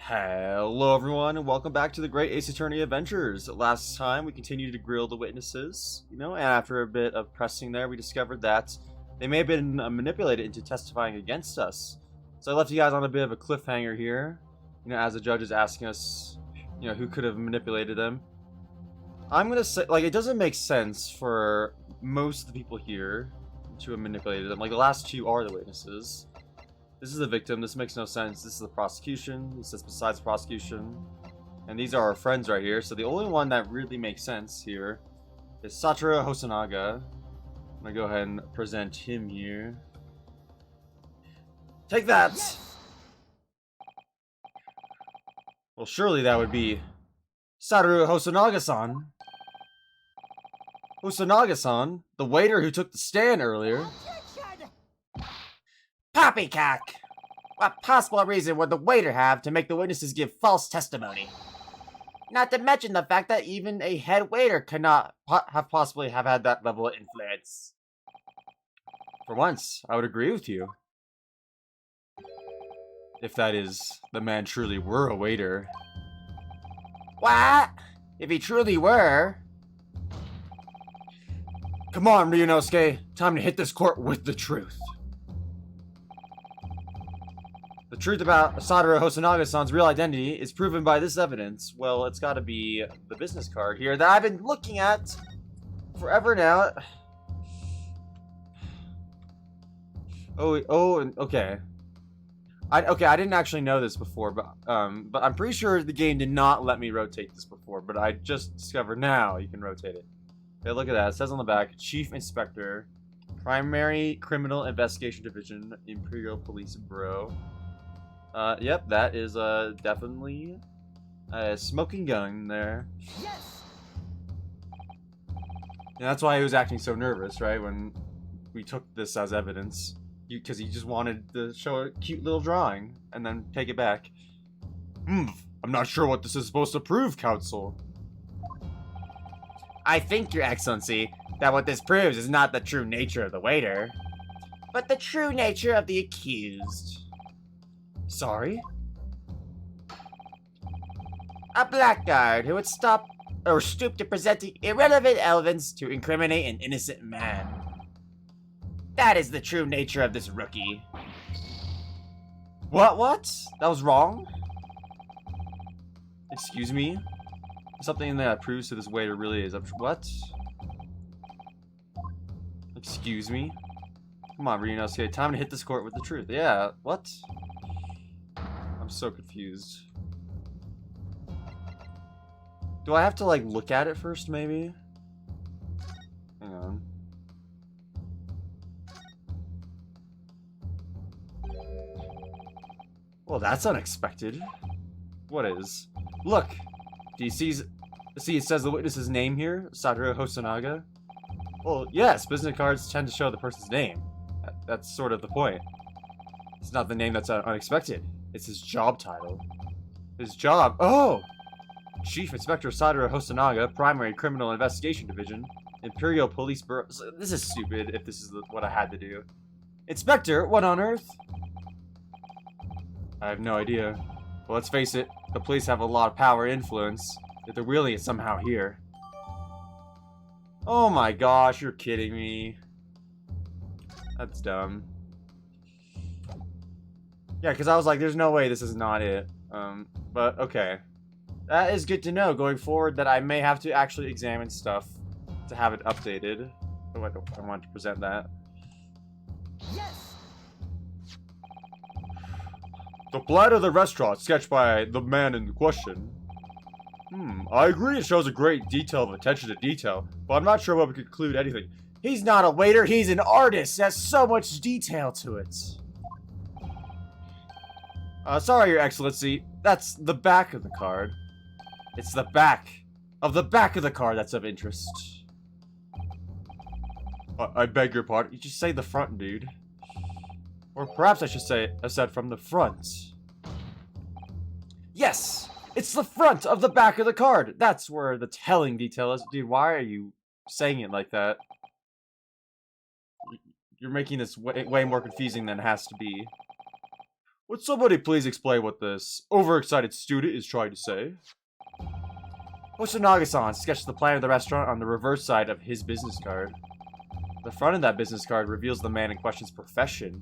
Hello everyone, and welcome back to the Great Ace Attorney Adventures. Last time we continued to grill the witnesses, and after a bit of pressing there, we discovered that they may have been manipulated into testifying against us. So I left you guys on a bit of a cliffhanger here, as the judge is asking us, who could have manipulated them. I'm gonna say, it doesn't make sense for most of the people here to have manipulated them. Like, the last two are the witnesses. This is the victim. This makes no sense. This is the prosecution. This is besides the prosecution. And these are our friends right here. So the only one that really makes sense here is Satoru Hosonaga. I'm going to go ahead and present him here. Take that! Well, surely that would be Satoru Hosonaga-san. Hosonaga-san, the waiter who took the stand earlier. Poppycock! What possible reason would the waiter have to make the witnesses give false testimony? Not to mention the fact that even a head waiter cannot possibly have had that level of influence. For once, I would agree with you. If that is, the man truly were a waiter. What? If he truly were? Come on, Ryunosuke. Time to hit this court with the truth. The truth about Satoru Hosonaga-san's real identity is proven by this evidence. Well, it's got to be the business card here that I've been looking at forever now. Okay. I didn't actually know this before, but I'm pretty sure the game did not let me rotate this before, but I just discovered now you can rotate it. Okay, look at that. It says on the back, Chief Inspector, Primary Criminal Investigation Division, Imperial Police Bureau. Yep, that is definitely a smoking gun there. Yes. And that's why he was acting so nervous, right, when we took this as evidence. Because he just wanted to show a cute little drawing and then take it back. I'm not sure what this is supposed to prove, counsel. I think, Your Excellency, that what this proves is not the true nature of the waiter, but the true nature of the accused. Sorry? A blackguard who would stop or stoop to presenting irrelevant evidence to incriminate an innocent man. That is the true nature of this rookie. What? That was wrong? Excuse me? Something that proves who this waiter really is. What? Excuse me? Come on, Ryunosuke. Time to hit this court with the truth. Yeah, what? I'm so confused. Do I have to, look at it first, maybe? Hang on. Well, that's unexpected. What is? Look! Do you see it says the witness's name here? Satoru Hosonaga? Well, yes, business cards tend to show the person's name. That's sort of the point. It's not the name that's unexpected. It's his job title. His job? Oh! Chief Inspector Satoru Hosonaga, Primary Criminal Investigation Division, Imperial Police Bureau. This is stupid if this is what I had to do. Inspector, what on earth? I have no idea. Well, let's face it, the police have a lot of power and influence. If they're wielding it somehow here. Oh my gosh, you're kidding me. That's dumb. Yeah, because I was like, there's no way this is not it. But okay. That is good to know going forward that I may have to actually examine stuff to have it updated. Oh, I want to present that. Yes. The plan of the restaurant sketched by the man in question. I agree it shows a great detail of attention to detail, but I'm not sure what we could conclude anything. He's not a waiter, he's an artist. There's so much detail to it. Sorry, Your Excellency. That's the back of the card. It's the back of the card that's of interest. I beg your pardon. You just say the front, dude. Or perhaps I should say, I said from the front. Yes! It's the front of the back of the card! That's where the telling detail is. Dude, why are you saying it like that? You're making this way more confusing than it has to be. Would somebody please explain what this overexcited student is trying to say? Hoshinaga-san sketched the plan of the restaurant on the reverse side of his business card. The front of that business card reveals the man in question's profession,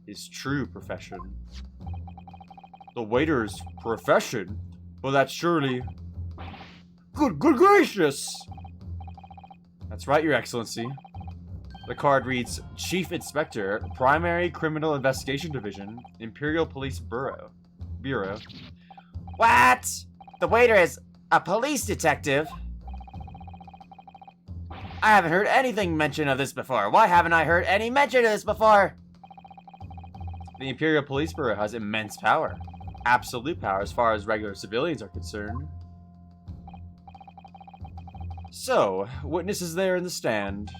his true profession. The waiter's profession? Well, that's surely... Good gracious! That's right, Your Excellency. The card reads, Chief Inspector, Primary Criminal Investigation Division, Imperial Police Bureau. What? The waiter is a police detective? I haven't heard anything mention of this before. Why haven't I heard any mention of this before? The Imperial Police Bureau has immense power. Absolute power as far as regular civilians are concerned. So, witnesses there in the stand.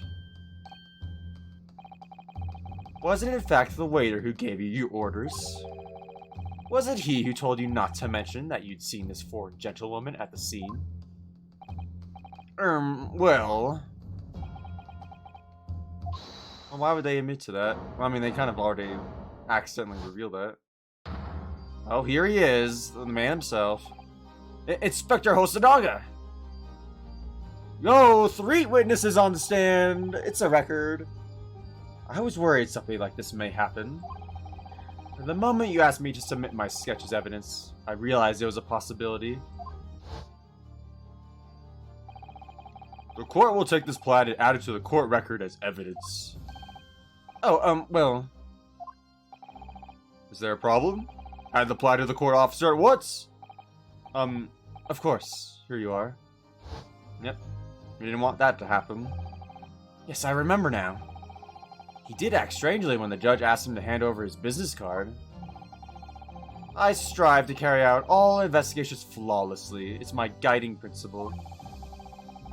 Was it in fact the waiter who gave you your orders? Was it he who told you not to mention that you'd seen this foreign gentlewoman at the scene? Well... Well, why would they admit to that? Well, I mean, they kind of already accidentally revealed that. Oh, here he is, the man himself. Inspector Hosonaga! Yo, 3 witnesses on the stand. It's a record. I was worried something like this may happen. The moment you asked me to submit my sketch as evidence, I realized there was a possibility. The court will take this plat and add it to the court record as evidence. Oh, well... Is there a problem? Add the plat to the court officer at once? Of course. Here you are. Yep. We didn't want that to happen. Yes, I remember now. He did act strangely when the judge asked him to hand over his business card. I strive to carry out all investigations flawlessly. It's my guiding principle.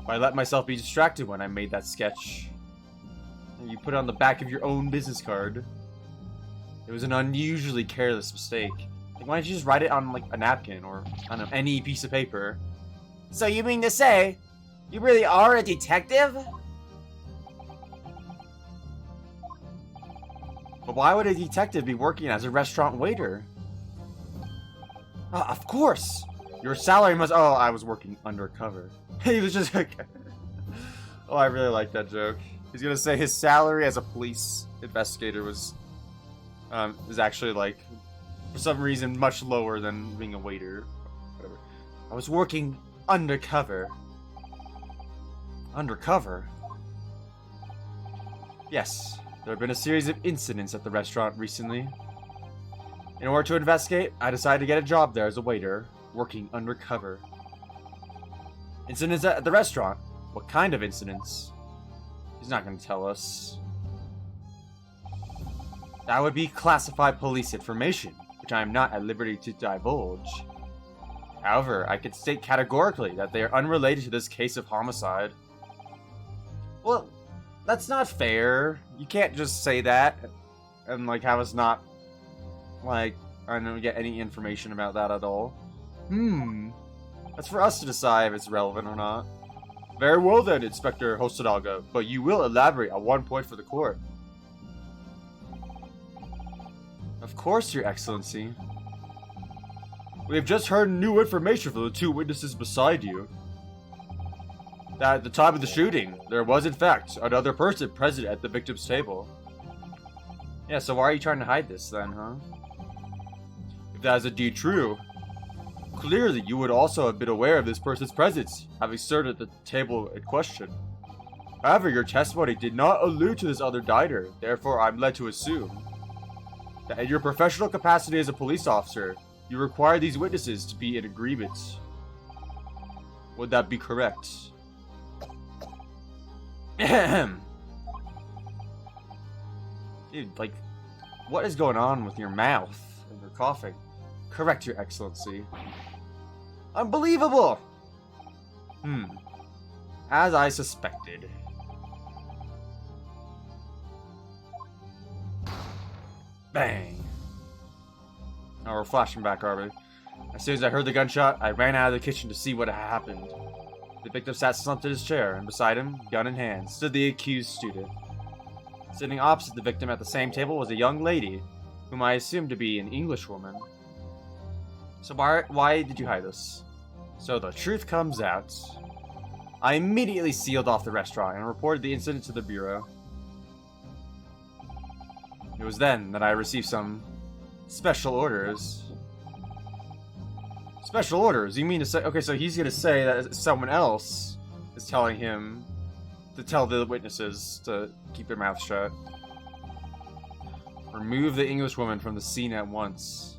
I let myself be distracted when I made that sketch. You put it on the back of your own business card. It was an unusually careless mistake. Like, why don't you just write it on, like, a napkin or, I don't know, any piece of paper? So you mean to say, you really are a detective? But why would a detective be working as a restaurant waiter? Of course! Your salary must... Oh, I was working undercover. He was just like... Oh, I really like that joke. He's gonna say his salary as a police investigator was actually, like, for some reason, much lower than being a waiter. Whatever. I was working undercover. Undercover? Yes. There have been a series of incidents at the restaurant recently. In order to investigate, I decided to get a job there as a waiter, working undercover. Incidents at the restaurant? What kind of incidents? He's not going to tell us. That would be classified police information, which I am not at liberty to divulge. However, I can state categorically that they are unrelated to this case of homicide. Well, that's not fair. You can't just say that and, like, have us not, like, I don't get any information about that at all. That's for us to decide if it's relevant or not. Very well then, Inspector Hosonaga, but you will elaborate on one point for the court. Of course, Your Excellency. We have just heard new information from the 2 witnesses beside you. That at the time of the shooting, there was in fact another person present at the victim's table. Yeah, so why are you trying to hide this then, huh? If that is indeed true, clearly you would also have been aware of this person's presence, having served at the table in question. However, your testimony did not allude to this other diner, therefore I'm led to assume that in your professional capacity as a police officer, you require these witnesses to be in agreement. Would that be correct? Dude, like, what is going on with your mouth and your coughing? Correct, Your Excellency. Unbelievable! As I suspected. Bang. Now we're flashing back, are we? As soon as I heard the gunshot, I ran out of the kitchen to see what had happened. The victim sat slumped in his chair, and beside him, gun in hand, stood the accused student. Sitting opposite the victim at the same table was a young lady, whom I assume to be an Englishwoman. So why did you hide this? So the truth comes out. I immediately sealed off the restaurant and reported the incident to the bureau. It was then that I received some special orders. Special orders? You mean to say... Okay, so he's gonna say that someone else is telling him to tell the witnesses to keep their mouths shut. Remove the Englishwoman from the scene at once.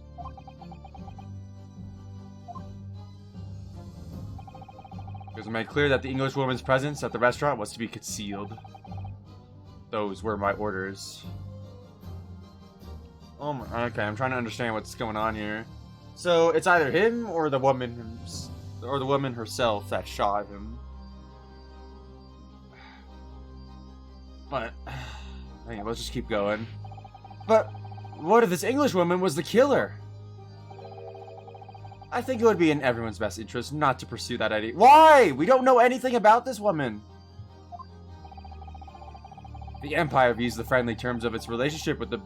It was made clear that the Englishwoman's presence at the restaurant was to be concealed. Those were my orders. Oh my, okay, I'm trying to understand what's going on here. So it's either him or the woman herself that shot him. But hey, let's just keep going. But what if this Englishwoman was the killer? I think it would be in everyone's best interest not to pursue that idea. Why? We don't know anything about this woman. The Empire views the friendly terms of its relationship with the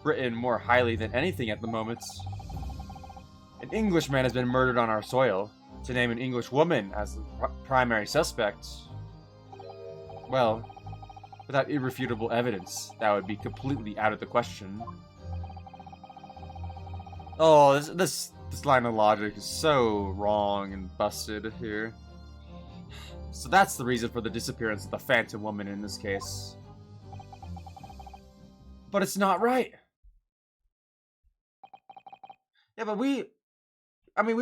Britain more highly than anything at the moment. An Englishman has been murdered on our soil. To name an English woman as the primary suspect, well, without irrefutable evidence, that would be completely out of the question. Oh, this line of logic is so wrong and busted here. So that's the reason for the disappearance of the Phantom Woman in this case. But it's not right. Yeah, but we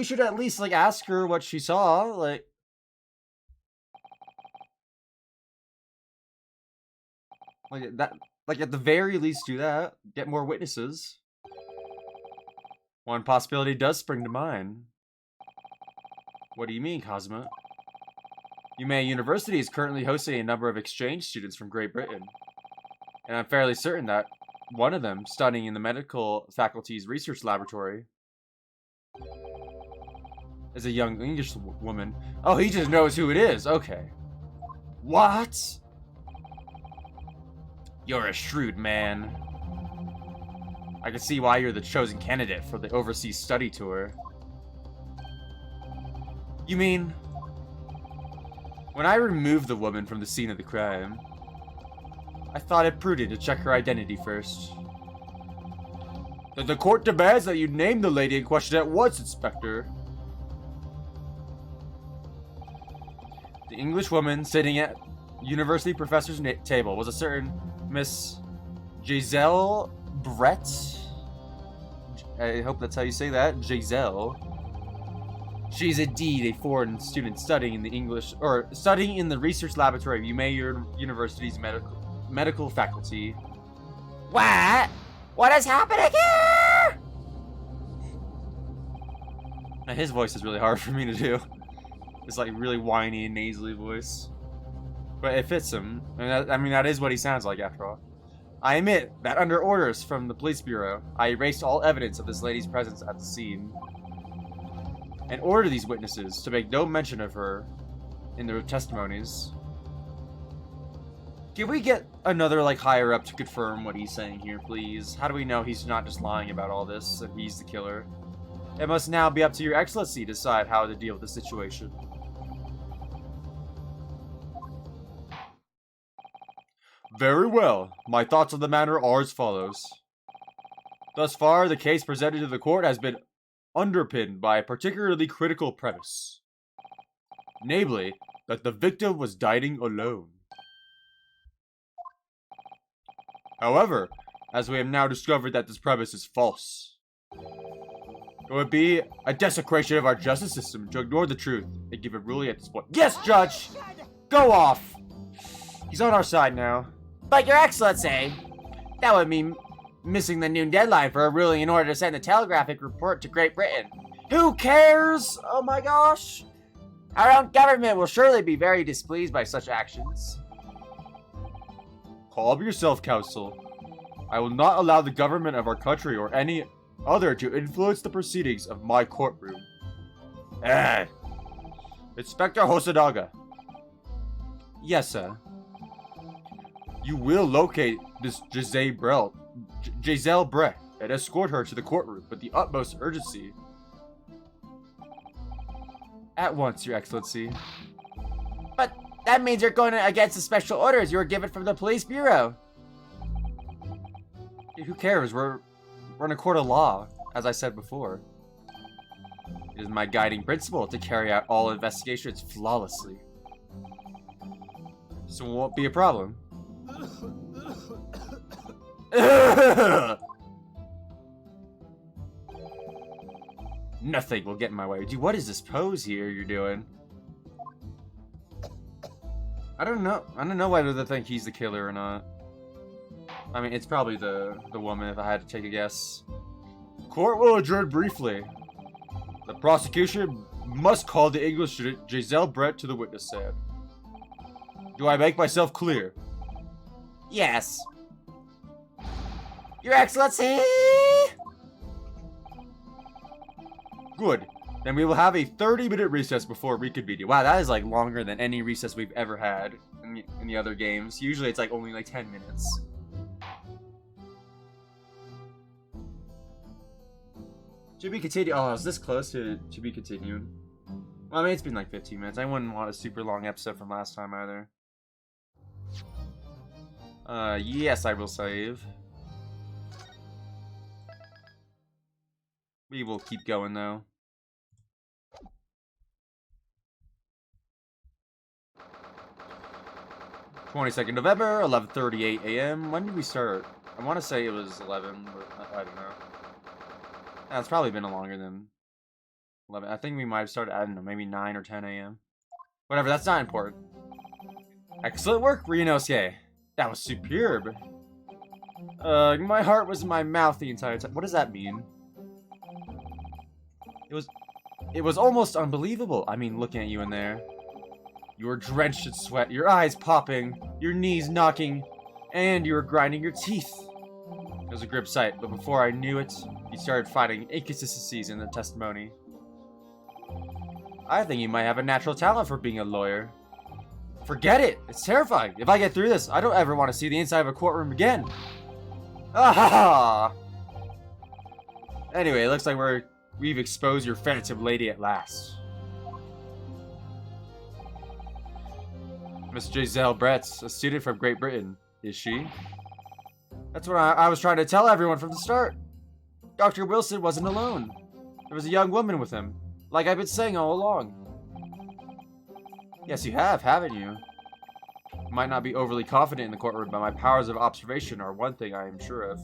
should at least, like, ask her what she saw, like... Like, at the very least do that. Get more witnesses. One possibility does spring to mind. What do you mean, Cosmo? UMA University is currently hosting a number of exchange students from Great Britain. And I'm fairly certain that one of them, studying in the medical faculty's research laboratory, is a young English woman. Oh, he just knows who it is. Okay. What? You're a shrewd man. I can see why you're the chosen candidate for the overseas study tour. You mean, when I removed the woman from the scene of the crime, I thought it prudent to check her identity first. The court demands that you name the lady in question at once, Inspector. The English woman sitting at university professor's table was a certain Miss Giselle Brett. I hope that's how you say that, Giselle. She's indeed a foreign student studying in the research laboratory of UMA University's medical faculty. What? What is happening here? Now, his voice is really hard for me to do. It's like really whiny and nasally voice. But it fits him. I mean, that is what he sounds like after all. I admit that under orders from the police bureau, I erased all evidence of this lady's presence at the scene. And ordered these witnesses to make no mention of her in their testimonies. Can we get another, like, higher up to confirm what he's saying here, please? How do we know he's not just lying about all this, and he's the killer? It must now be up to your excellency to decide how to deal with the situation. Very well. My thoughts on the matter are as follows. Thus far, the case presented to the court has been underpinned by a particularly critical premise. Namely, that the victim was dining alone. However, as we have now discovered that this premise is false, it would be a desecration of our justice system to ignore the truth and give a ruling at this point. Yes, Judge! Go off! He's on our side now. But your excellency, that would mean missing the noon deadline for a ruling in order to send a telegraphic report to Great Britain. Who cares? Oh my gosh! Our own government will surely be very displeased by such actions. Calm yourself, Counsel. I will not allow the government of our country or any other to influence the proceedings of my courtroom. Inspector Hosonaga. Yes, sir. You will locate this Giselle Brett and escort her to the courtroom with the utmost urgency. At once, Your Excellency. But that means you're going against the special orders you were given from the police bureau. Who cares? We're in a court of law, as I said before. It is my guiding principle to carry out all investigations flawlessly. So it won't be a problem. Nothing will get in my way. Dude, what is this pose here you're doing? I don't know whether they think he's the killer or not. I mean, it's probably the woman if I had to take a guess. Court will adjourn briefly. The prosecution must call the English Giselle Brett to the witness stand. Do I make myself clear? Yes. Your Excellency! Good. Then we will have a 30-minute recess before reconvening. Wow, that is like longer than any recess we've ever had in the other games. Usually it's like only like 10 minutes. To be continued. Oh, I was this close to be continued. Well, I mean, it's been like 15 minutes. I wouldn't want a super long episode from last time either. Yes, I will save. We will keep going though. (22nd November, 11:38 a.m. When did we start? I want to say it was 11, but I don't know. Yeah, it's probably been longer than 11. I think we might have started, I don't know, maybe 9 or 10 a.m. Whatever, that's not important. Excellent work, Ryunosuke. That was superb. My heart was in my mouth the entire time. What does that mean? It was almost unbelievable. I mean, looking at you in there. You were drenched in sweat, your eyes popping, your knees knocking, and you were grinding your teeth. It was a grim sight, but before I knew it, you started finding inconsistencies in the testimony. I think you might have a natural talent for being a lawyer. Forget it! It's terrifying. If I get through this, I don't ever want to see the inside of a courtroom again. Ah! Anyway, it looks like we've exposed your phantom lady at last. Miss Giselle Brett's a student from Great Britain, is she? That's what I was trying to tell everyone from the start. Dr. Wilson wasn't alone. There was a young woman with him, like I've been saying all along. Yes, you have, haven't you? Might not be overly confident in the courtroom, but my powers of observation are one thing I am sure of.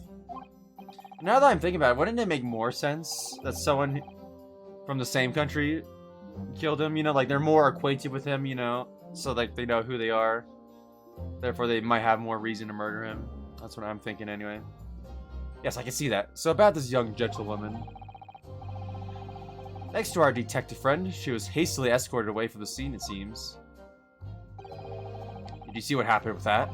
Now that I'm thinking about it, wouldn't it make more sense that someone from the same country killed him? You know, like they're more acquainted with him, you know, so like they know who they are. Therefore, they might have more reason to murder him. That's what I'm thinking anyway. Yes, I can see that. So about this young gentlewoman. Thanks to our detective friend, she was hastily escorted away from the scene, it seems. Did you see what happened with that?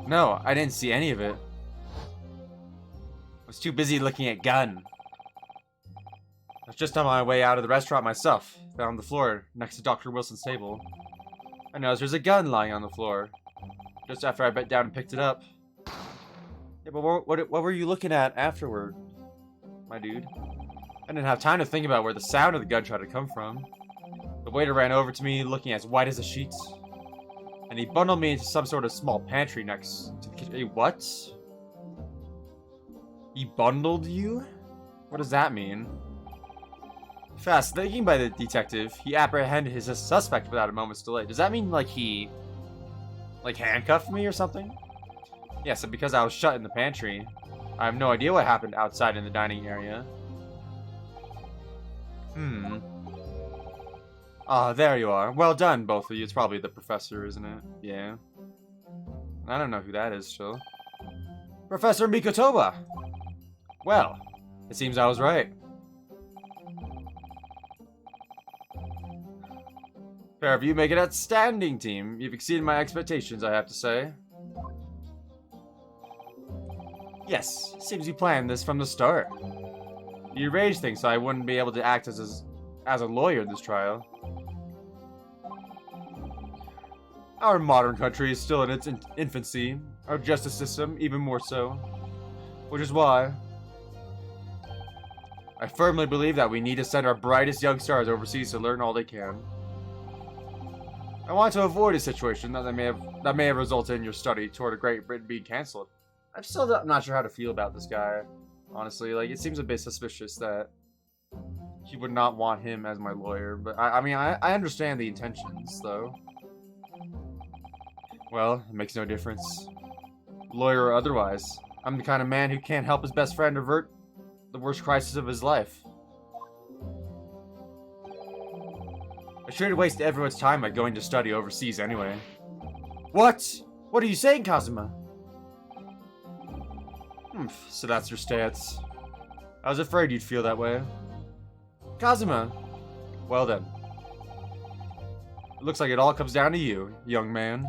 No, I didn't see any of it. I was too busy looking at gun. I was just on my way out of the restaurant myself, found on the floor next to Dr. Wilson's table. I noticed there's a gun lying on the floor. Just after I bent down and picked it up. Yeah, but what were you looking at afterward, my dude? I didn't have time to think about where the sound of the gunshot had come from. The waiter ran over to me, looking as white as a sheet. And he bundled me into some sort of small pantry next to the kitchen. Hey, what? He bundled you? What does that mean? Fast thinking by the detective, he apprehended his suspect without a moment's delay. Does that mean, like, he... like, handcuffed me or something? Yes, and because I was shut in the pantry, I have no idea what happened outside in the dining area. Ah, there you are. Well done, both of you. It's probably the professor, isn't it? Yeah. I don't know who that is, still. Professor Mikotoba! Well, it seems I was right. Pair of you make an outstanding team. You've exceeded my expectations, I have to say. Yes, seems you planned this from the start. You arranged things so I wouldn't be able to act as a lawyer in this trial. Our modern country is still in its infancy. Our justice system, even more so. Which is why I firmly believe that we need to send our brightest young stars overseas to learn all they can. I want to avoid a situation that may have resulted in your study toward a Great Britain being cancelled. I'm still not sure how to feel about this guy, honestly. Like, it seems a bit suspicious that he would not want him as my lawyer, but I mean, I understand the intentions, though. Well, it makes no difference. Lawyer or otherwise, I'm the kind of man who can't help his best friend avert the worst crisis of his life. I shouldn't waste everyone's time by going to study overseas anyway. What? What are you saying, Kazuma? So that's your stance. I was afraid you'd feel that way. Kazuma. Well then. It looks like it all comes down to you, young man.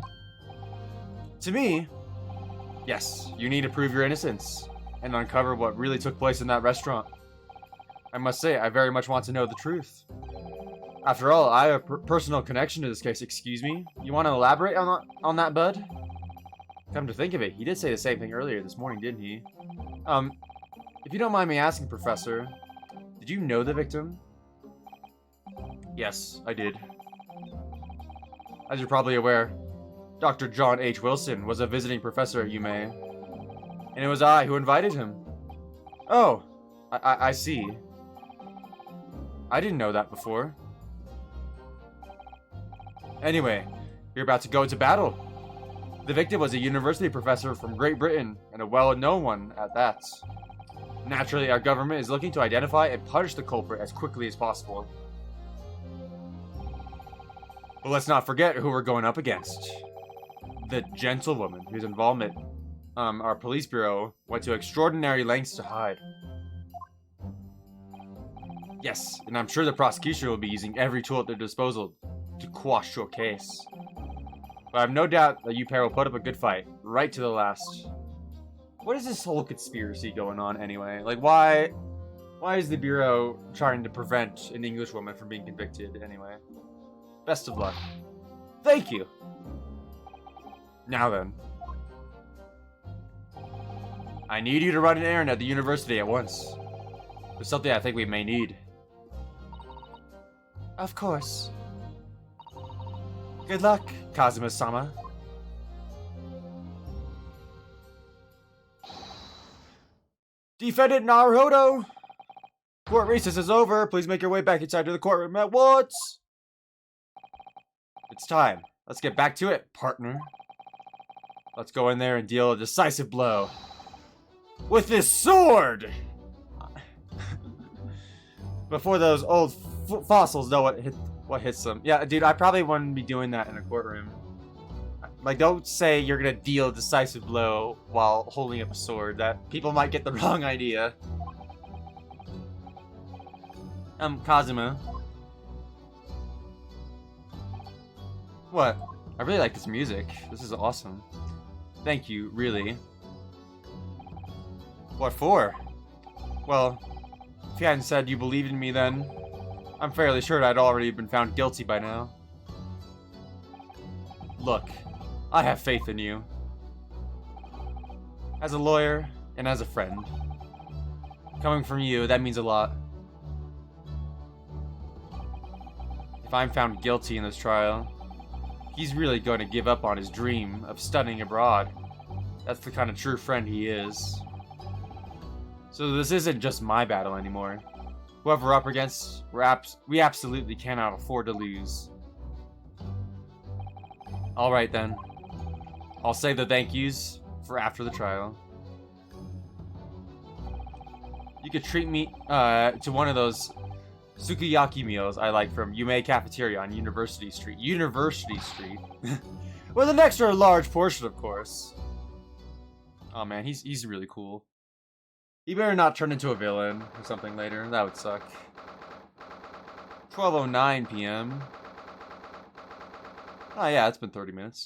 To me? Yes, you need to prove your innocence and uncover what really took place in that restaurant. I must say, I very much want to know the truth. After all, I have a personal connection to this case. Excuse me? You want to elaborate on that, bud? Come to think of it, he did say the same thing earlier this morning, didn't he? If you don't mind me asking, Professor, did you know the victim? Yes, I did. As you're probably aware, Dr. John H. Wilson was a visiting professor at UMA, and it was I who invited him. Oh, I see. I didn't know that before. Anyway, you're about to go into battle. The victim was a university professor from Great Britain, and a well-known one at that. Naturally, our government is looking to identify and punish the culprit as quickly as possible. But let's not forget who we're going up against. The gentlewoman whose involvement our police bureau went to extraordinary lengths to hide. Yes, and I'm sure the prosecution will be using every tool at their disposal to quash your case. But I have no doubt that you pair will put up a good fight, right to the last. What is this whole conspiracy going on anyway? Like, why is the bureau trying to prevent an English woman from being convicted anyway? Best of luck. Thank you. Now then. I need you to run an errand at the university at once. There's something I think we may need. Of course. Good luck, Kazuma-sama. Defendant Naruhodo! Court recess is over. Please make your way back inside to the courtroom at once. It's time. Let's get back to it, partner. Let's go in there and deal a decisive blow. With this sword! Before those old fossils know what hits them. Yeah, dude, I probably wouldn't be doing that in a courtroom. Like, don't say you're gonna deal a decisive blow while holding up a sword. That people might get the wrong idea. Kazuma. What? I really like this music. This is awesome. Thank you, really. What for? Well, if you hadn't said you believed in me then, I'm fairly sure I'd already been found guilty by now. Look, I have faith in you. As a lawyer, and as a friend. Coming from you, that means a lot. If I'm found guilty in this trial, he's really going to give up on his dream of studying abroad. That's the kind of true friend he is. So this isn't just my battle anymore. Whoever we're up against, we absolutely cannot afford to lose. Alright then. I'll save the thank yous for after the trial. You could treat me to one of those sukiyaki meals I like from Yume Cafeteria on University Street. University Street. With an extra large portion, of course. Oh man, he's really cool. He better not turn into a villain or something later. That would suck. 12:09 p.m. Oh yeah, it's been 30 minutes.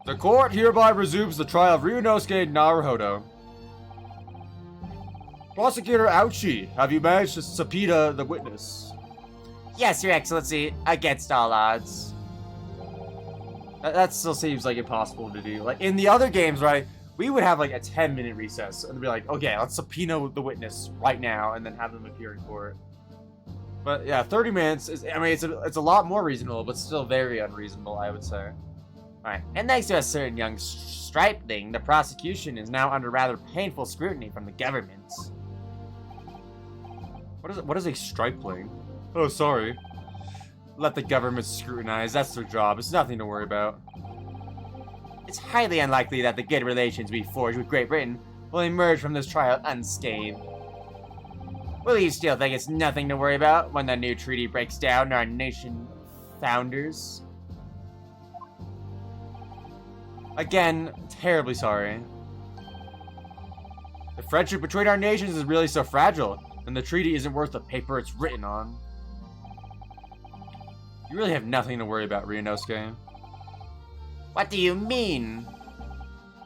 The court hereby resumes the trial of Ryunosuke Naruhodo. Prosecutor Ouchi, have you managed to subpoena the witness? Yes, Your Excellency, against all odds. That still seems like impossible to do. Like in the other games, right? We would have like a 10-minute recess and be like, okay, let's subpoena the witness right now and then have them appear in court. But yeah, 30 minutes is, I mean, it's a lot more reasonable, but still very unreasonable, I would say. Alright, and thanks to a certain young stripling, the prosecution is now under rather painful scrutiny from the government. What is a stripling? Oh, sorry. Let the government scrutinize, that's their job, it's nothing to worry about. It's highly unlikely that the good relations we forged with Great Britain will emerge from this trial unscathed. Will you still think it's nothing to worry about when the new treaty breaks down our nation founders? Again, terribly sorry. The friendship between our nations is really so fragile, and the treaty isn't worth the paper it's written on. You really have nothing to worry about, Ryunosuke. What do you mean?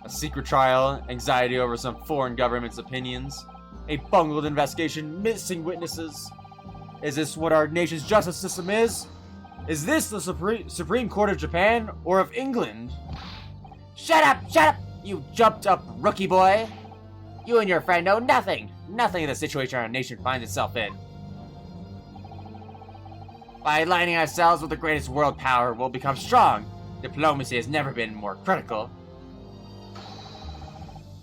A secret trial, anxiety over some foreign government's opinions, a bungled investigation, missing witnesses. Is this what our nation's justice system is? Is this the Supreme Court of Japan or of England? Shut up, you jumped up rookie boy. You and your friend know nothing of the situation our nation finds itself in. By aligning ourselves with the greatest world power, we'll become strong. Diplomacy has never been more critical.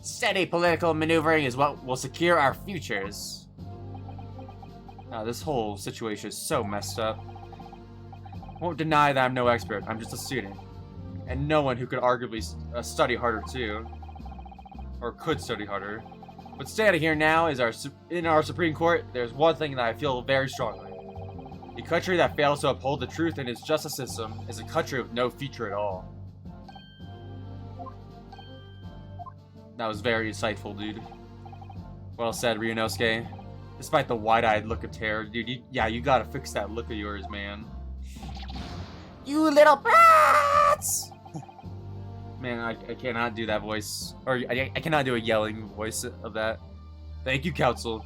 Steady political maneuvering is what will secure our futures. Now, this whole situation is so messed up. Won't deny that I'm no expert, I'm just a student. And no one who could arguably study harder too. Or could study harder. But standing here now is in our Supreme Court, there's one thing that I feel very strongly. A country that fails to uphold the truth in its justice system is a country with no future at all. That was very insightful, dude. Well said, Ryunosuke. Despite the wide-eyed look of terror, dude, you gotta fix that look of yours, man. You little brats! Man, I cannot do that voice. Or I cannot do a yelling voice of that. Thank you, counsel.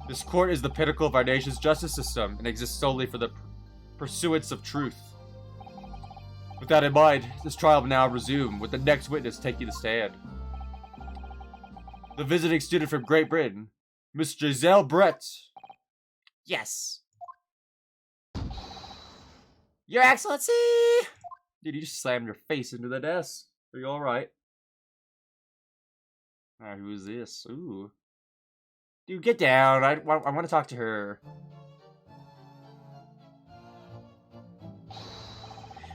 This court is the pinnacle of our nation's justice system and exists solely for the pursuance of truth. With that in mind, this trial will now resume, with the next witness taking the stand. The visiting student from Great Britain, Miss Giselle Brett. Yes. Your Excellency! Dude, you just slammed your face into the desk. Are you alright? Alright, who is this? Ooh. Dude, get down. I want to talk to her.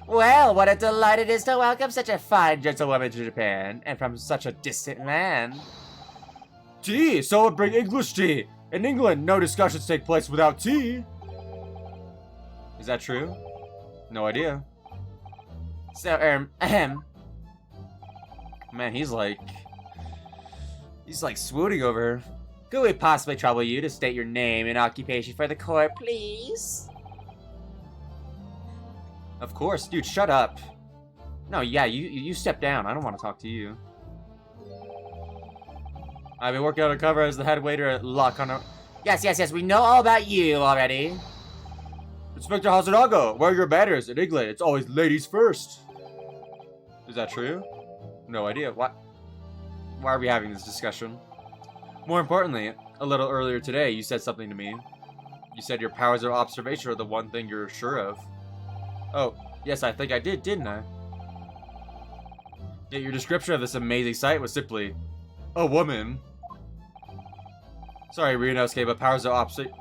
Well, what a delight it is to welcome such a fine gentlewoman to Japan, and from such a distant land. Tea! Someone bring English tea! In England, no discussions take place without tea! Is that true? No idea. So, Man, he's like swooning over her. Could we possibly trouble you to state your name and occupation for the court, please? Of course. Dude, shut up. No, yeah, you step down. I don't want to talk to you. I've been working undercover as the head waiter at La Cana... Yes, we know all about you already. Inspector Hazarago, where are your manners? In England, it's always ladies first. Is that true? No idea. Why are we having this discussion? More importantly, a little earlier today, you said something to me. You said your powers of observation are the one thing you're sure of. Oh, yes, I think I did, didn't I? Yet your description of this amazing sight was simply, a woman. Sorry, Ryunosuke, but powers of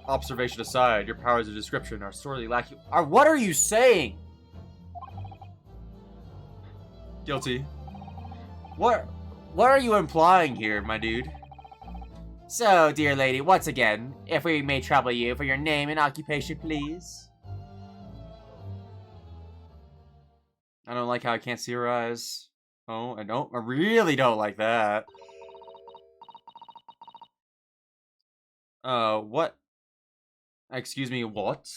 observation aside, your powers of description are sorely lacking. What are you saying? Guilty. What are you implying here, my dude? So, dear lady, once again, if we may trouble you for your name and occupation, please. I don't like how I can't see her eyes. Oh, I really don't like that. What? Excuse me, what?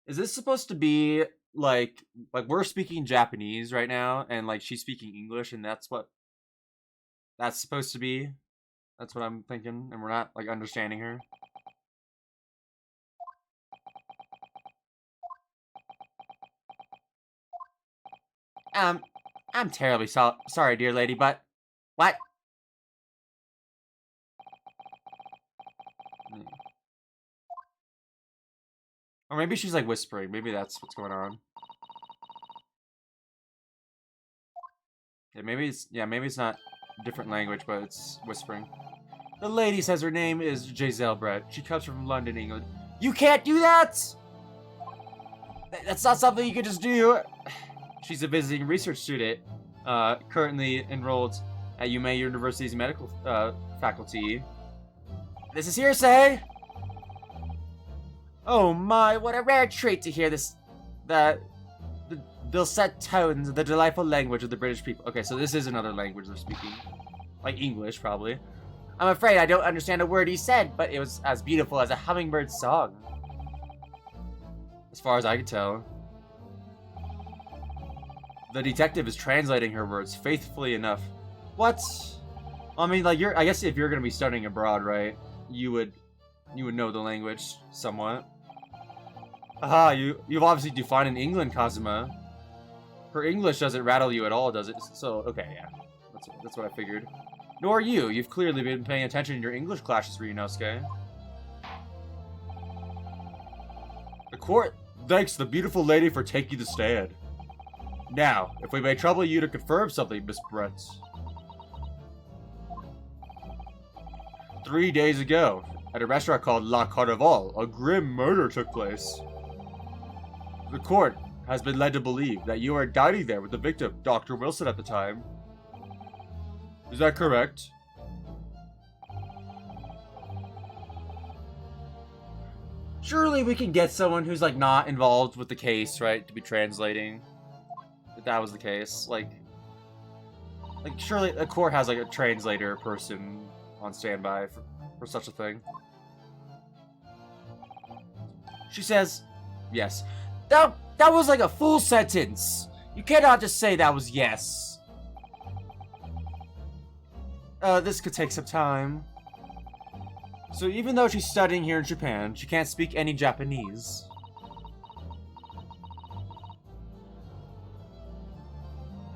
Is this supposed to be, like we're speaking Japanese right now, and, like, she's speaking English, and that's what that's supposed to be? That's what I'm thinking, and we're not, like, understanding her? I'm terribly sorry, dear lady, but... What? Or maybe she's like whispering. Maybe that's what's going on. Maybe it's not a different language, but it's whispering. The lady says her name is Giselle Brett. She comes from London, England. You can't do that! That's not something you can just do. She's a visiting research student, currently enrolled at Yumei University's medical faculty. This is hearsay! Oh my, what a rare treat to hear this... the dulcet tones, the delightful language of the British people. Okay, so this is another language they're speaking. Like English, probably. I'm afraid I don't understand a word he said, but it was as beautiful as a hummingbird's song. As far as I can tell. The detective is translating her words faithfully enough. What? I mean, like, I guess if you're gonna be studying abroad, right? You would know the language somewhat. Aha, you've obviously defined in England, Kazuma. Her English doesn't rattle you at all, does it? So, okay, yeah. That's what I figured. Nor you. You've clearly been paying attention in your English classes, Ryunosuke. The court thanks the beautiful lady for taking the stand. Now, if we may trouble you to confirm something, Miss Brett. 3 days ago, at a restaurant called La Carnival, a grim murder took place. The court has been led to believe that you are dining there with the victim, Dr. Wilson, at the time. Is that correct? Surely we can get someone who's, like, not involved with the case, right, to be translating. If that was the case. Like, surely a court has, like, a translator person on standby for such a thing. She says, yes. That was like a full sentence. You cannot just say that was yes. This could take some time. So even though she's studying here in Japan, she can't speak any Japanese.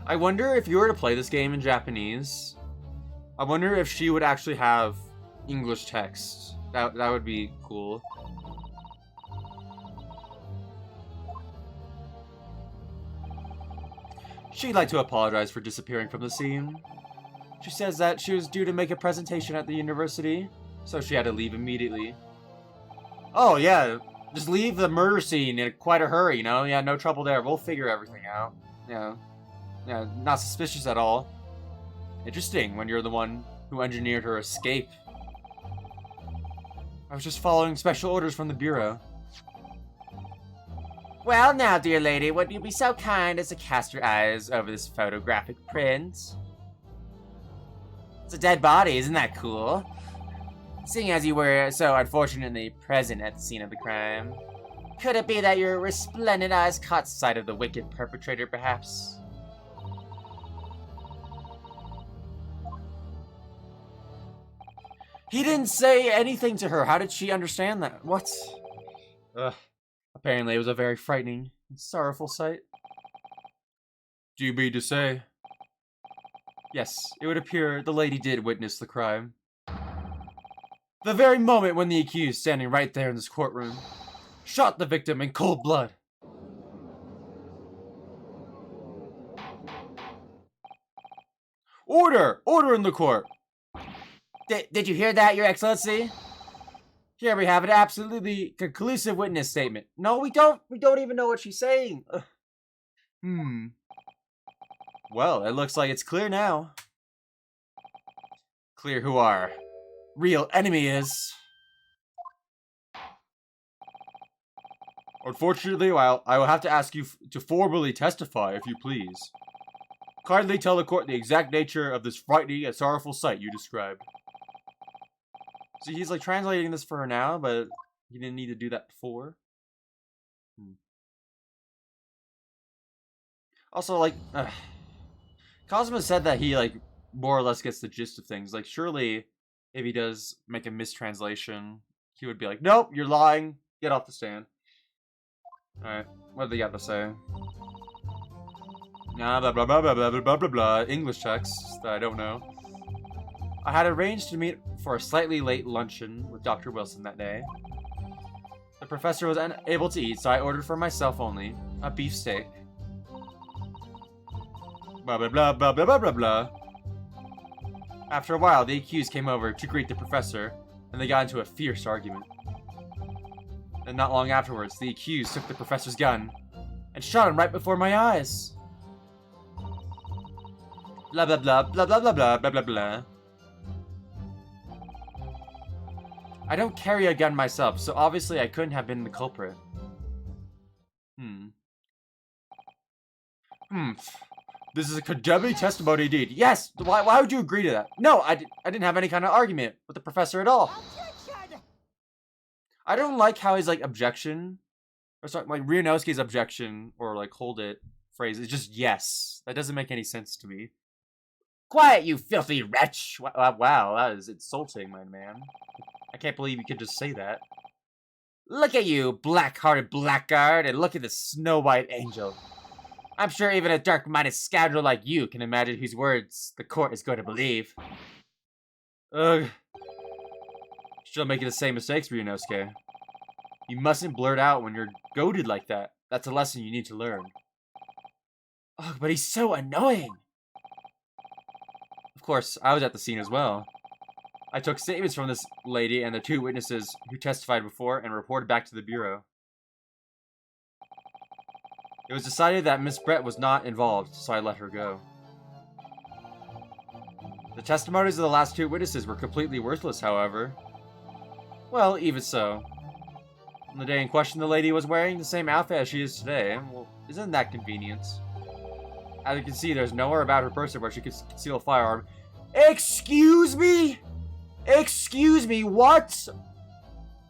I wonder if you were to play this game in Japanese, I wonder if she would actually have English text. That would be cool. She'd like to apologize for disappearing from the scene. She says that she was due to make a presentation at the university, so she had to leave immediately. Oh yeah, just leave the murder scene in quite a hurry, you know? Yeah, no trouble there. We'll figure everything out. Yeah, not suspicious at all. Interesting, when you're the one who engineered her escape. I was just following special orders from the Bureau. Well now, dear lady, would you be so kind as to cast your eyes over this photographic print? It's a dead body, isn't that cool? Seeing as you were so unfortunately present at the scene of the crime. Could it be that your resplendent eyes caught sight of the wicked perpetrator, perhaps? He didn't say anything to her. How did she understand that? What? Ugh. Apparently it was a very frightening and sorrowful sight. Do you mean to say? Yes, it would appear the lady did witness the crime. The very moment when the accused, standing right there in this courtroom, shot the victim in cold blood. Order! Order in the court! Did you hear that, Your Excellency? Here we have an absolutely conclusive witness statement. No, we don't. We don't even know what she's saying. Well, it looks like it's clear now. Clear who our real enemy is. Unfortunately, I will have to ask you to formally testify, if you please. Kindly tell the court the exact nature of this frightening and sorrowful sight you described. So he's like translating this for her now, but he didn't need to do that before. Also, like, Cosmo said that he, like, more or less gets the gist of things. Like, surely, if he does make a mistranslation, he would be like, nope, you're lying. Get off the stand. Alright, what do they got to say? Blah, blah, blah, blah, blah, blah, blah, blah, blah. English checks that I don't know. I had arranged to meet for a slightly late luncheon with Dr. Wilson that day. The professor was unable to eat, so I ordered for myself only a beefsteak. Blah, blah, blah, blah, blah, blah, blah, blah. After a while, the accused came over to greet the professor, and they got into a fierce argument. And not long afterwards, the accused took the professor's gun and shot him right before my eyes. Blah, blah, blah, blah, blah, blah, blah, blah, blah, blah. I don't carry a gun myself, so obviously I couldn't have been the culprit. This is a condemning testimony indeed. Yes! Why would you agree to that? No, I didn't have any kind of argument with the professor at all. I don't like how his, like, objection, or sorry, like, Ryunosuke's objection, or, like, hold it phrase is just yes. That doesn't make any sense to me. Quiet, you filthy wretch! Wow, that is insulting, my man. I can't believe you could just say that. Look at you, black-hearted blackguard, and look at the snow-white angel. I'm sure even a dark-minded scoundrel like you can imagine whose words the court is going to believe. Ugh. Still making the same mistakes, Ryunosuke. You mustn't blurt out when you're goaded like that. That's a lesson you need to learn. Ugh, but he's so annoying. Of course, I was at the scene as well. I took statements from this lady and the two witnesses who testified before and reported back to the bureau. It was decided that Miss Brett was not involved, so I let her go. The testimonies of the last two witnesses were completely worthless, however. Well, even so. On the day in question, the lady was wearing the same outfit as she is today. Well, isn't that convenient? As you can see, there's nowhere about her person where she could conceal a firearm. Excuse me? Excuse me, what?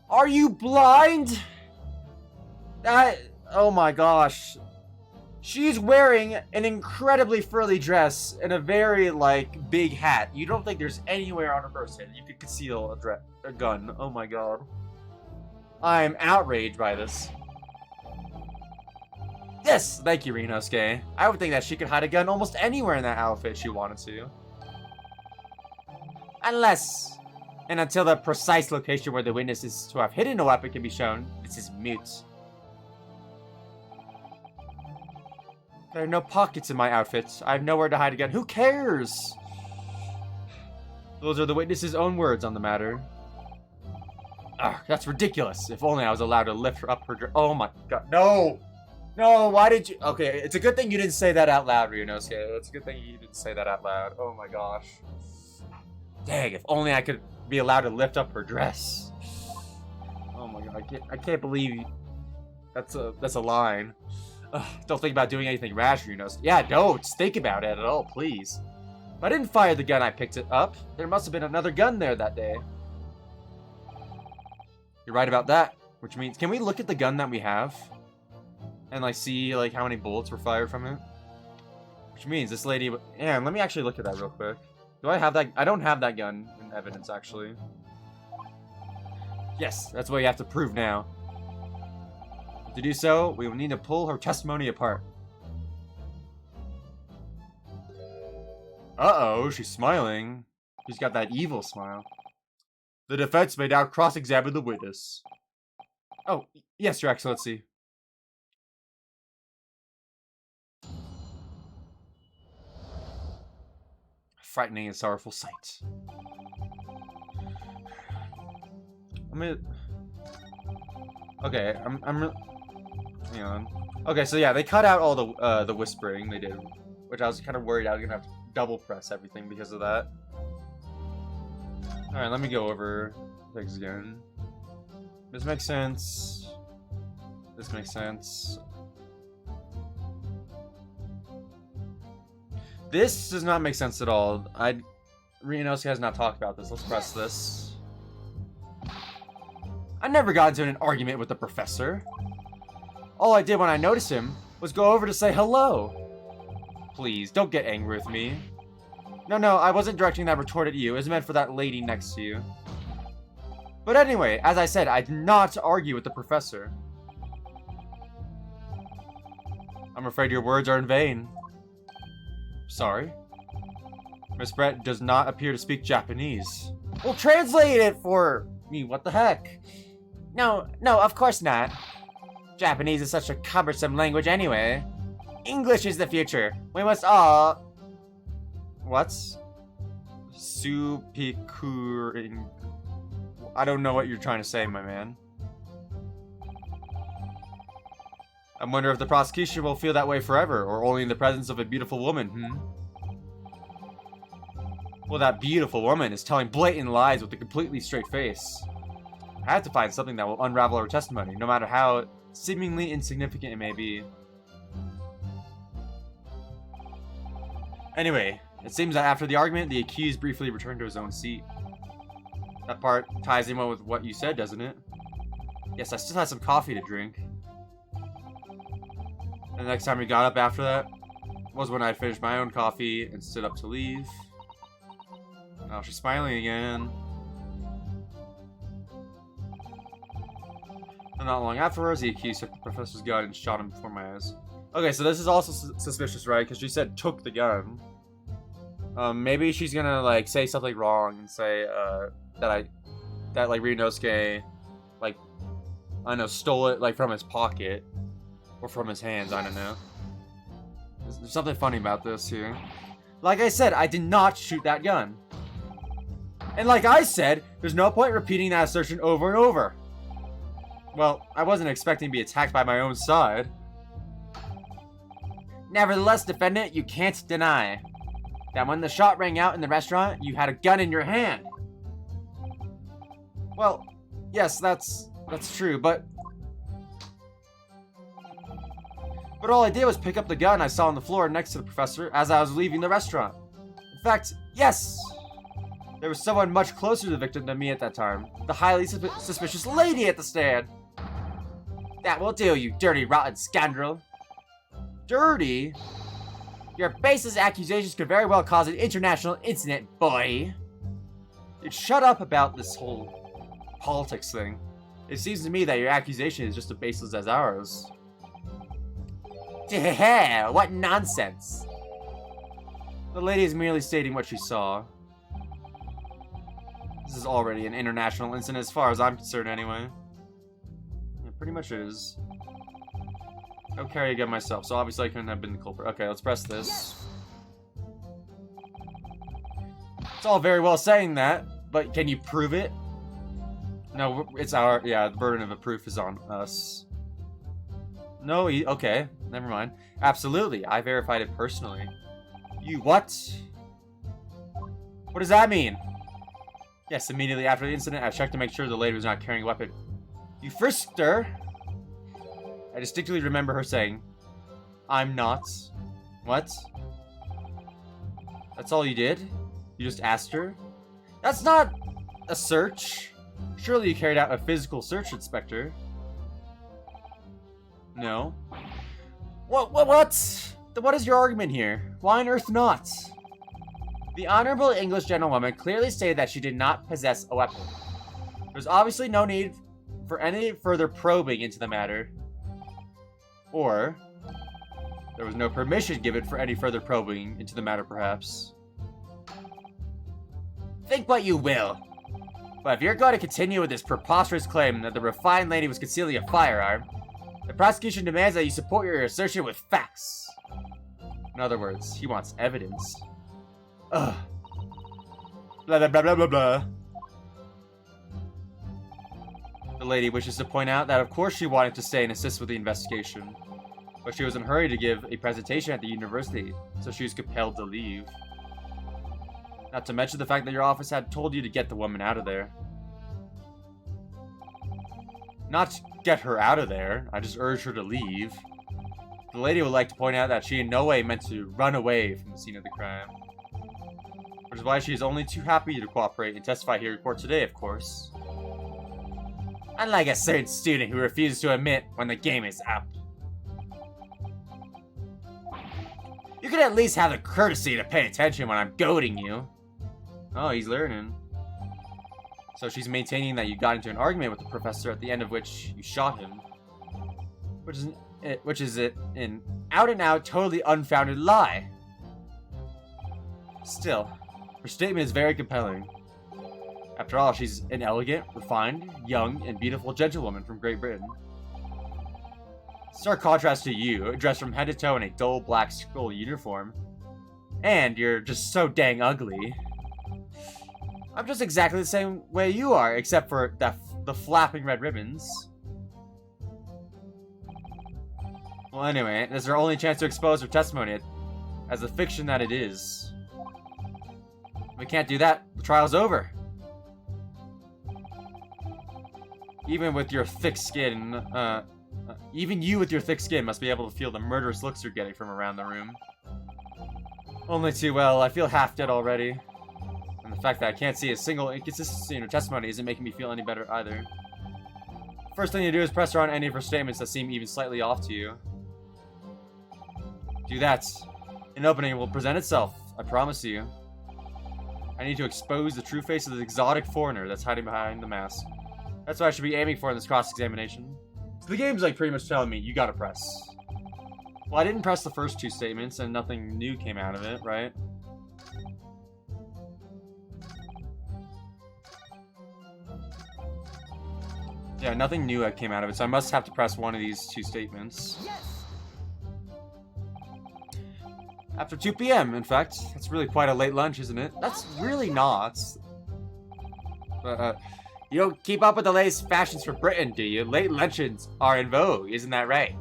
Are you blind? Oh my gosh. She's wearing an incredibly frilly dress and a very, like, big hat. You don't think there's anywhere on her person you could conceal a gun. Oh my god. I'm outraged by this. Yes, thank you, Ryunosuke. I would think that she could hide a gun almost anywhere in that outfit if she wanted to. Unless, and until the precise location where the witnesses to have hidden a weapon can be shown, this is moot. There are no pockets in my outfit. I have nowhere to hide a gun. Who cares? Those are the witnesses' own words on the matter. Ugh, that's ridiculous. If only I was allowed to lift her up her dress. Oh my god. No! No, why did you? Okay, it's a good thing you didn't say that out loud, Ryunosuke. It's a good thing you didn't say that out loud. Oh my gosh. Dang, if only I could be allowed to lift up her dress. Oh my god, I can't believe that's a line. Ugh, don't think about doing anything rash, Ryunosuke. Yeah, don't think about it at all, please. If I didn't fire the gun, I picked it up. There must have been another gun there that day. You're right about that. Which means, can we look at the gun that we have? And, like, see, like, how many bullets were fired from it? Which means this lady... Yeah, let me actually look at that real quick. Do I have that? I don't have that gun in evidence, actually. Yes, that's what you have to prove now. To do so, we will need to pull her testimony apart. Uh-oh, she's smiling. She's got that evil smile. The defense may now cross-examine the witness. Oh, yes, Your Excellency. Frightening and sorrowful sight. Okay, hang on. Okay, so yeah, they cut out all the whispering they did, which I was kind of worried I was gonna have to double press everything because of that. All right, let me go over things again. This makes sense. This makes sense. This does not make sense at all. Ryunosuke has not talked about this. Let's press this. I never got into an argument with the professor. All I did when I noticed him was go over to say hello. Please, don't get angry with me. No, I wasn't directing that retort at you. It was meant for that lady next to you. But anyway, as I said, I did not argue with the professor. I'm afraid your words are in vain. Sorry? Miss Brett does not appear to speak Japanese. Well, translate it for me, what the heck? No, of course not. Japanese is such a cumbersome language anyway. English is the future. We must all... What's? Supikurin... I don't know what you're trying to say, my man. I wonder if the prosecution will feel that way forever, or only in the presence of a beautiful woman, Well, that beautiful woman is telling blatant lies with a completely straight face. I have to find something that will unravel her testimony, no matter how seemingly insignificant it may be. Anyway, it seems that after the argument, the accused briefly returned to his own seat. That part ties in well with what you said, doesn't it? Yes, I still had some coffee to drink. And the next time we got up after that was when I finished my own coffee and stood up to leave. Oh, she's smiling again. And not long afterwards, the accused took the professor's gun and shot him before my eyes. Okay, so this is also suspicious, right? Because she said took the gun. Maybe she's gonna like say something wrong and say that like Ryunosuke, like, I don't know, stole it like from his pocket or from his hands. I don't know. There's something funny about this here. Like I said, I did not shoot that gun. And like I said, there's no point repeating that assertion over and over. Well, I wasn't expecting to be attacked by my own side. Nevertheless, defendant, you can't deny that when the shot rang out in the restaurant, you had a gun in your hand. Well, yes, that's true, but all I did was pick up the gun I saw on the floor next to the professor as I was leaving the restaurant. In fact, yes, there was someone much closer to the victim than me at that time. The highly suspicious lady at the stand. That will do, you dirty, rotten scoundrel. Dirty? Your baseless accusations could very well cause an international incident, boy. Dude, shut up about this whole politics thing. It seems to me that your accusation is just as baseless as ours. What nonsense. The lady is merely stating what she saw. This is already an international incident as far as I'm concerned anyway. It pretty much is. I don't carry a gun myself, so obviously I couldn't have been the culprit. Okay, let's press this. It's all very well saying that, but can you prove it? No, it's our, yeah, the burden of a proof is on us. No, okay, never mind. Absolutely, I verified it personally. You what? What does that mean? Yes, immediately after the incident, I checked to make sure the lady was not carrying a weapon. You frisked her? I distinctly remember her saying, I'm not. What? That's all you did? You just asked her? That's not a search. Surely you carried out a physical search, Inspector. No. What? What is your argument here? Why on earth not? The Honorable English gentlewoman clearly stated that she did not possess a weapon. There's obviously no need for any further probing into the matter. Or, there was no permission given for any further probing into the matter, perhaps. Think what you will. But if you're going to continue with this preposterous claim that the refined lady was concealing a firearm, the prosecution demands that you support your assertion with facts. In other words, he wants evidence. Ugh. Blah, blah, blah, blah, blah, blah. The lady wishes to point out that of course she wanted to stay and assist with the investigation, but she was in a hurry to give a presentation at the university, so she was compelled to leave. Not to mention the fact that your office had told you to get the woman out of there. Not get her out of there, I just urged her to leave. The lady would like to point out that she in no way meant to run away from the scene of the crime. Which is why she is only too happy to cooperate and testify here in court today, of course. Unlike a certain student who refuses to admit when the game is up. You could at least have the courtesy to pay attention when I'm goading you. Oh, he's learning. So she's maintaining that you got into an argument with the professor at the end of which you shot him. Which is an out and out, totally unfounded lie. Still, her statement is very compelling. After all, she's an elegant, refined, young, and beautiful gentlewoman from Great Britain. Stark contrast to you, dressed from head to toe in a dull black school uniform. And you're just so dang ugly. I'm just exactly the same way you are, except for the flapping red ribbons. Well, anyway, this is our only chance to expose her testimony as the fiction that it is. If we can't do that, the trial's over. Even with your thick skin, even you with your thick skin must be able to feel the murderous looks you're getting from around the room. Only too well, I feel half dead already. And the fact that I can't see a single inconsistency in her testimony isn't making me feel any better either. First thing you do is press her on any of her statements that seem even slightly off to you. Do that. An opening will present itself, I promise you. I need to expose the true face of the exotic foreigner that's hiding behind the mask. That's what I should be aiming for in this cross-examination. So the game's like pretty much telling me, you gotta press. Well, I didn't press the first two statements and nothing new came out of it, right? Yeah, nothing new came out of it, so I must have to press one of these two statements. Yes. After 2 p.m., in fact. That's really quite a late lunch, isn't it? That's really not. You don't keep up with the latest fashions for Britain, do you? Late luncheons are in vogue, isn't that right?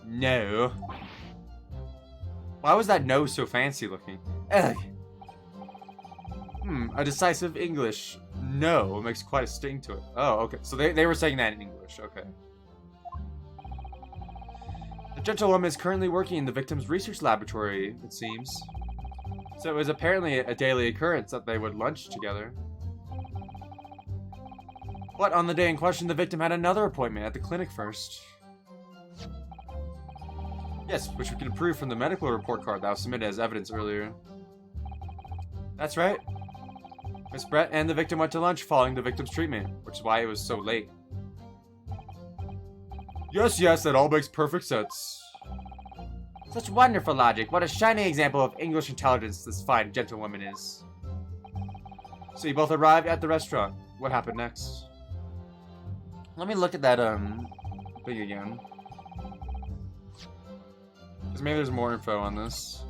No. Why was that no so fancy looking? Ugh. A decisive English no makes quite a sting to it. Oh, okay. So they were saying that in English. Okay. The gentlewoman is currently working in the victim's research laboratory, it seems. So it was apparently a daily occurrence that they would lunch together. But on the day in question, the victim had another appointment at the clinic first. Yes, which we can prove from the medical report card that was submitted as evidence earlier. That's right. Miss Brett and the victim went to lunch following the victim's treatment, which is why it was so late. Yes, that all makes perfect sense. Such wonderful logic. What a shining example of English intelligence this fine gentlewoman is. So you both arrived at the restaurant. What happened next? Let me look at that, thing again. Because maybe there's more info on this.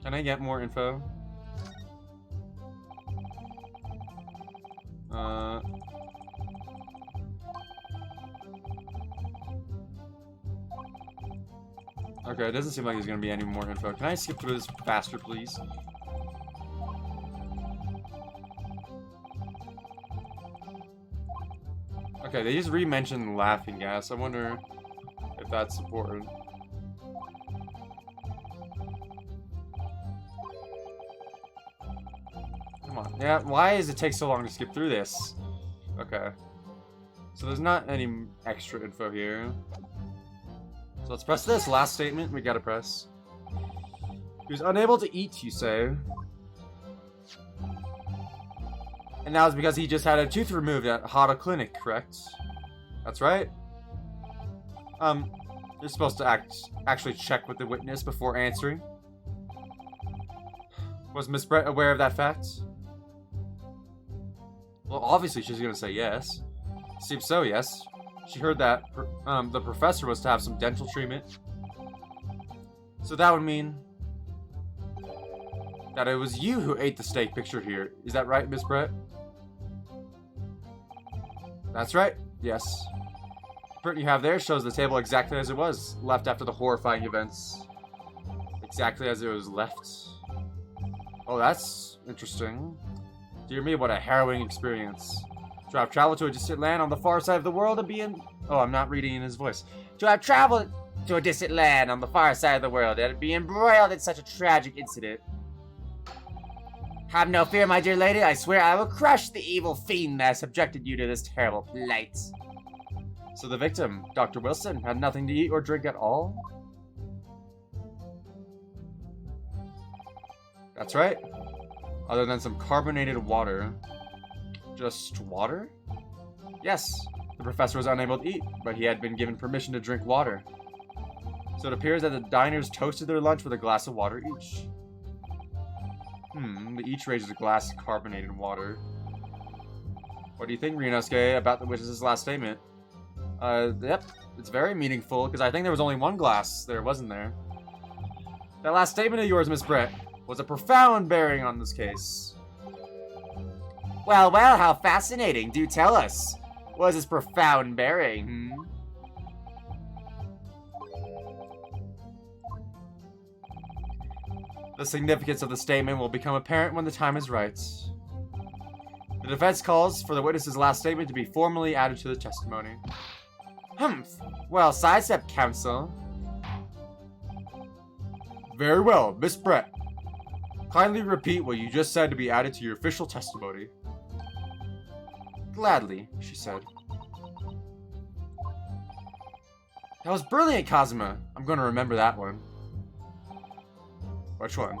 Can I get more info? Okay, it doesn't seem like there's gonna be any more info. Can I skip through this faster, please? Okay, they just re-mentioned laughing gas. I wonder if that's important. Come on. Yeah, why does it take so long to skip through this? Okay. So there's not any extra info here. So let's press this last statement we gotta press. He was unable to eat, you say. And that was because he just had a tooth removed at Hada Clinic, correct? That's right. You're supposed to actually check with the witness before answering. Was Miss Brett aware of that fact? Well, obviously she's gonna say yes. Seems so, yes. She heard that the professor was to have some dental treatment. So that would mean that it was you who ate the steak pictured here. Is that right, Miss Brett? That's right, yes. The print you have there shows the table exactly as it was, left after the horrifying events. Exactly as it was left. Oh, that's interesting. Dear me, what a harrowing experience. To have traveled to a distant land on the far side of the world and be in... Oh, I'm not reading in his voice. To have traveled to a distant land on the far side of the world and be embroiled in such a tragic incident. Have no fear, my dear lady. I swear I will crush the evil fiend that subjected you to this terrible plight. So the victim, Dr. Wilson, had nothing to eat or drink at all? That's right. Other than some carbonated water. Just water? Yes. The professor was unable to eat, but he had been given permission to drink water. So it appears that the diners toasted their lunch with a glass of water each. They each raised a glass of carbonated water. What do you think, Ryunosuke, about the witness's last statement? Yep, it's very meaningful, because I think there was only one glass there, wasn't there? That last statement of yours, Miss Brett, was a profound bearing on this case. Well, well, how fascinating. Do tell us. What is this profound bearing, The significance of the statement will become apparent when the time is right. The defense calls for the witness's last statement to be formally added to the testimony. Humph. Well, sidestep, counsel. Very well, Miss Brett. Kindly repeat what you just said to be added to your official testimony. Gladly, she said. That was brilliant, Kazuma. I'm going to remember that one. Which one?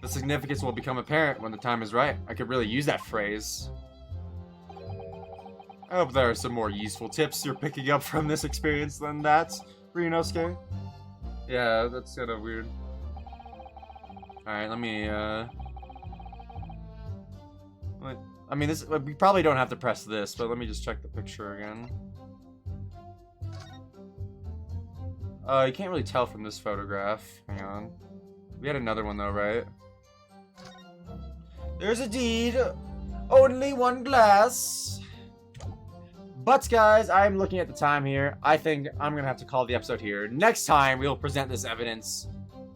The significance will become apparent when the time is right. I could really use that phrase. I hope there are some more useful tips you're picking up from this experience than that, Ryunosuke. Yeah, that's kind of weird. Alright, let me, I mean, we probably don't have to press this, but let me just check the picture again. You can't really tell from this photograph. Hang on. We had another one though, right? There's a deed. Only one glass. But guys, I'm looking at the time here. I think I'm going to have to call the episode here. Next time, we'll present this evidence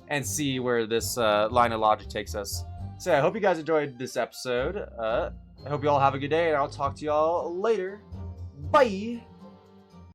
and see where this line of logic takes us. So I hope you guys enjoyed this episode. I hope you all have a good day, and I'll talk to y'all later. Bye!